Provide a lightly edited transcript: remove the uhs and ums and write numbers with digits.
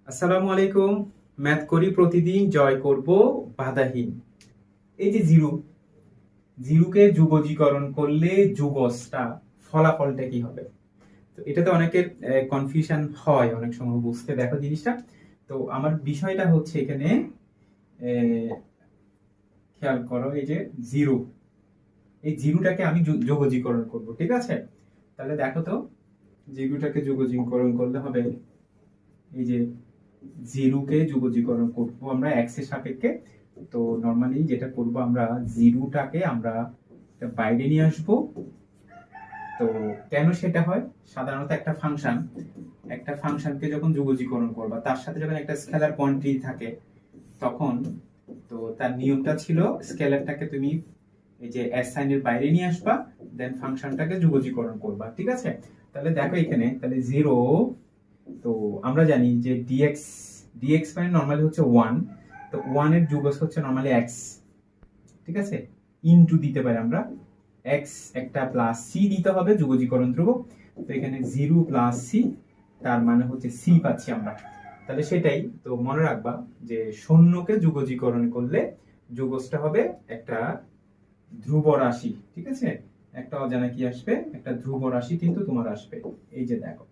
আসসালামু আলাইকুম। ম্যাথ করি প্রতিদিন, জয় করব বাধাহীন। এই যে জিরো, জিরোকে যুগজীকরণ করলে যুগসটা ফলাফলটা কি হবে? তো এটাতে অনেকের কনফিউশন হয় অনেক সময় বুঝতে। দেখো জিনিসটা, তো আমার বিষয়টা হচ্ছে এখানে আহ, খেয়াল করো, এই যে জিরো, এই জিরোটাকে আমি যুগজীকরণ করব, ঠিক আছে? তাহলে দেখো তো, জিরোটাকে যুগজীকরণ করলে হবে এই যে জিরোকে যুগজীকরণ করব আমরা এক্স এর সাপেক্ষে। তো নরমালি যেটা করব, আমরা জিরোটাকে আমরা বাইরে নিয়ে আসব। তো কেন সেটা হয়? সাধারণত একটা ফাংশনকে যখন যুগজীকরণ করবা, তার সাথে যখন একটা স্কেলার কোয়ান্টিটি থাকে, তখন তো তার নিয়মটা ছিল স্কেলারটাকে তুমি এই যে এস সাইনের বাইরে নিয়ে আসবা, দেন ফাংশনটাকে যুগজীকরণ করবা, ঠিক আছে? তাহলে দেখো এখানে, তাহলে জিরো, তো আমরা জানি যে ডিএক্স, ডিএক্স মানে নরমালি হচ্ছে 1, তো 1 এর যুগস হচ্ছে নরমালি এক্স, ঠিক আছে? ইনটু দিতে পারি আমরা এক্স, একটা প্লাস সি দিতে হবে যুগজীকরণ ধ্রুবক। তো এখানে 0 প্লাস সি, তার মানে হচ্ছে সি পাচ্ছি আমরা। তাহলে সেটাই তো মনে রাখবা যে শূন্যকে যুগজীকরণ করলে যুগসটা হবে একটা ধ্রুব রাশি, ঠিক আছে? একটা অজানা কি আসবে, একটা ধ্রুব রাশি কিন্তু তোমার আসবে। এই যে দেখো,